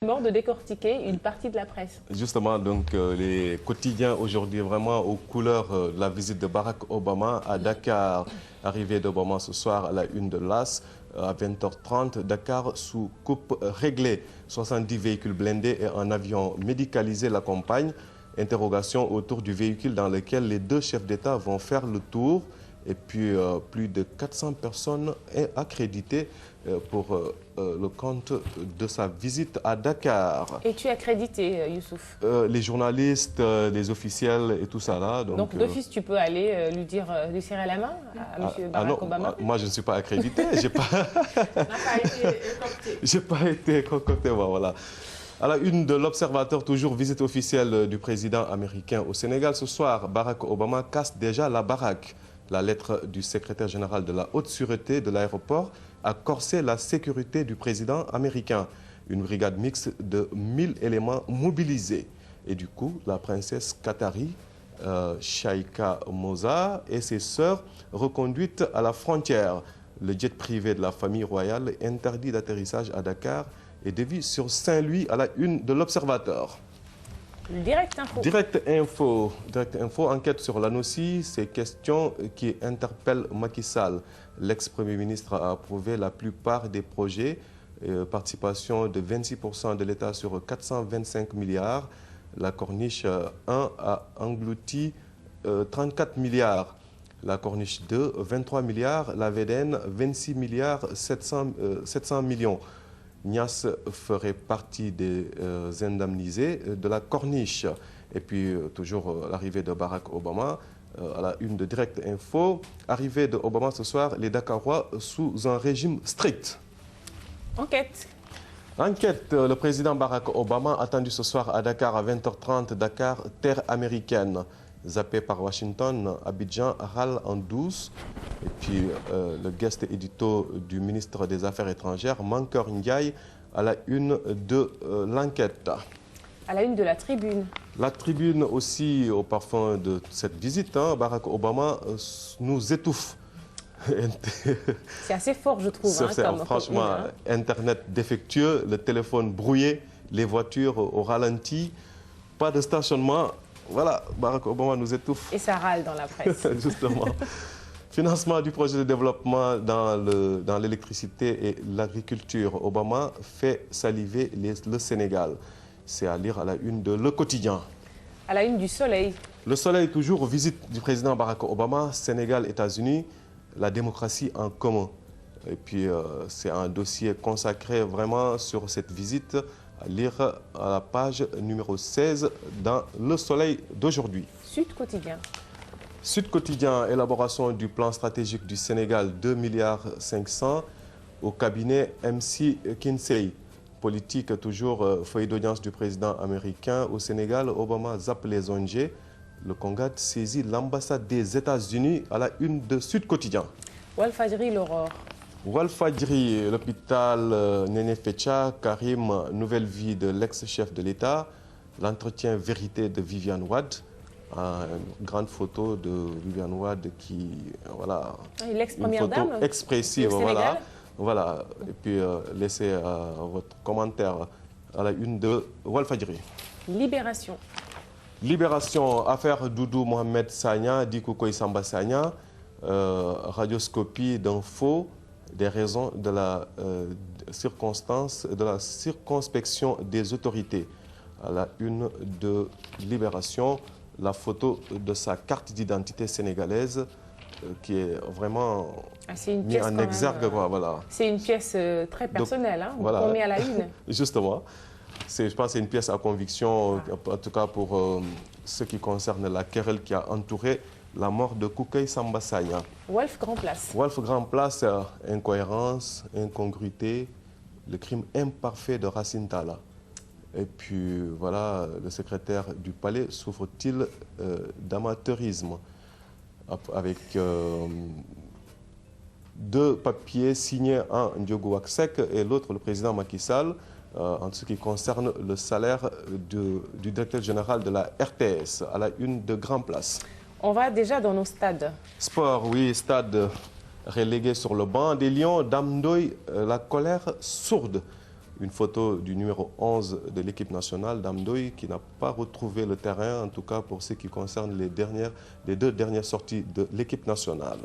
De décortiquer une partie de la presse. Justement, donc les quotidiens aujourd'hui vraiment aux couleurs de la visite de Barack Obama à Dakar. Arrivée d'Obama ce soir à la une de l'AS à 20h30. Dakar sous coupe réglée. 70 véhicules blindés et un avion médicalisé l'accompagnent. Interrogation autour du véhicule dans lequel les deux chefs d'État vont faire le tour. Et puis plus de 400 personnes accréditées pour le compte de sa visite à Dakar. Et tu es accrédité, Youssouf? Les journalistes, les officiels et tout ça là. Donc d'office, tu peux aller lui serrer la main à M. Barack Obama? Moi, je ne suis pas accrédité. J'ai pas... J'ai pas été concocté, voilà. À la une de l'Observateur, toujours visite officielle du président américain au Sénégal. Ce soir, Barack Obama casse déjà la baraque. La lettre du secrétaire général de la haute sûreté de l'aéroport a corsé la sécurité du président américain. Une brigade mixte de 1000 éléments mobilisés. Et du coup, la princesse qatari, Shaika Moza, et ses sœurs reconduites à la frontière. Le jet privé de la famille royale interdit d'atterrissage à Dakar et dévie sur Saint-Louis à la une de l'Observateur. Direct Info. Direct Info enquête sur l'ANOCI, ces questions qui interpellent Macky Sall. L'ex-premier ministre a approuvé la plupart des projets, participation de 26% de l'État sur 425 milliards. La Corniche 1 a englouti 34 milliards. La Corniche 2, 23 milliards. La VDN, 26 milliards 700 millions. Nias ferait partie des indemnisés de la Corniche. Et puis, toujours l'arrivée de Barack Obama, à la une de Direct Info. Arrivée de Obama ce soir, les Dakarois sous un régime strict. Enquête. Enquête, le président Barack Obama attendu ce soir à Dakar à 20h30. Dakar, terre américaine. Zappé par Washington, Abidjan râle en douce. Et puis le guest édito du ministre des Affaires étrangères, Mankeur Ndiaye, à la une de l'enquête. À la une de la Tribune. La Tribune aussi, au parfum de cette visite, Barack Obama nous étouffe. C'est assez fort, je trouve. Franchement, Internet défectueux, le téléphone brouillé, les voitures au ralenti, pas de stationnement. Voilà, Barack Obama nous étouffe. Et ça râle dans la presse. Justement. Financement du projet de développement dans l'électricité et l'agriculture. Obama fait saliver le Sénégal. C'est à lire à la une de Le Quotidien. À la une du Soleil. Le Soleil, toujours, visite du président Barack Obama, Sénégal, États-Unis, la démocratie en commun. Et puis, c'est un dossier consacré vraiment sur cette visite, à lire à la page numéro 16 dans Le Soleil d'aujourd'hui. Sud Quotidien. Sud Quotidien, élaboration du plan stratégique du Sénégal, 2,5 milliards au cabinet MC Kinsey. Politique, toujours feuille d'audience du président américain au Sénégal. Obama zappe les ONG. Le Congat saisit l'ambassade des États-Unis à la une de Sud Quotidien. Walfadjri, l'Aurore. Walfadjri, l'hôpital Néné Fecha, Karim, nouvelle vie de l'ex-chef de l'État, l'entretien vérité de Viviane Wade, une grande photo de Viviane Wade qui, voilà, l'ex-première dame expressive, voilà, et puis laissez votre commentaire à la une de Walfadjri. Libération. Libération, affaire Doudou Mohamed Sagna, Dikoukoy Samba Sagna, radioscopie d'un faux, des raisons de la circonstance, de la circonspection des autorités. À la une de Libération, la photo de sa carte d'identité sénégalaise qui est vraiment mise en exergue. Voilà. C'est une pièce très personnelle, voilà. Qu'on met à la une. Justement. Je pense que c'est une pièce à conviction, en tout cas pour ce qui concerne la querelle qui a entouré la mort de Koukoy Samba Sagna. Wolf Grand Place. Wolf Grand Place, incohérence, incongruité, le crime imparfait de Racine Talla. Et puis voilà, le secrétaire du palais souffre-t-il d'amateurisme avec deux papiers signés, un Ndiogo Waksek et l'autre le président Macky Sall. En ce qui concerne le salaire du directeur général de la RTS, à la une de Grand Place. On va déjà dans nos stades. Sport, oui, stade relégué sur le banc des Lions. Dame Ndoye, la colère sourde. une photo du numéro 11 de l'équipe nationale, Damdoy, qui n'a pas retrouvé le terrain, en tout cas pour ce qui concerne les deux dernières sorties de l'équipe nationale.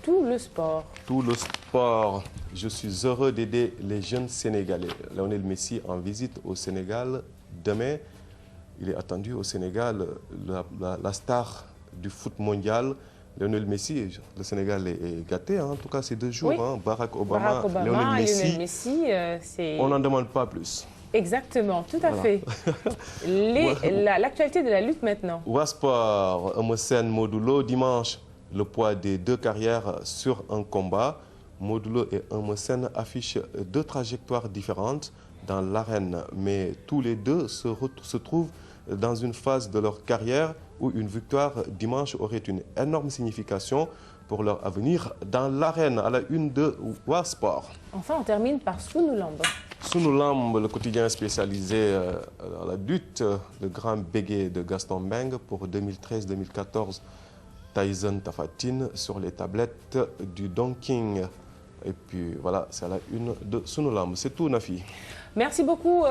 Tout le sport. Tout le sport. Je suis heureux d'aider les jeunes Sénégalais. Lionel Messi en visite au Sénégal demain. Il est attendu au Sénégal, la star du foot mondial. Lionel Messi, le Sénégal est gâté, hein. En tout cas ces 2 jours. Oui. Hein. Barack Obama, Lionel Messi, on n'en demande pas plus. Exactement, tout à fait. L'actualité de la lutte maintenant. Wasport, Eumeu Modulo, dimanche, le poids des 2 carrières sur un combat. Modulo et Eumeu affichent 2 trajectoires différentes dans l'arène, mais tous les 2 se trouvent dans une phase de leur carrière où une victoire dimanche aurait une énorme signification pour leur avenir dans l'arène, à la une de Wasport. Enfin, on termine par Sunulamb. Sunulamb, le quotidien spécialisé dans la lutte, le grand béguet de Gaston Mbengue pour 2013-2014. Tyson Tafatine sur les tablettes du Don King. Et puis voilà, c'est à la une de Sunulamb. C'est tout, Nafi. Merci beaucoup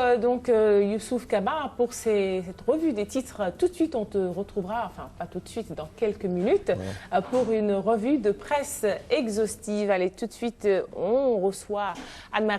Youssouf Kaba pour cette revue des titres. Tout de suite, on te retrouvera, enfin pas tout de suite, dans quelques minutes, pour une revue de presse exhaustive. Allez, tout de suite, on reçoit Anne-Marie.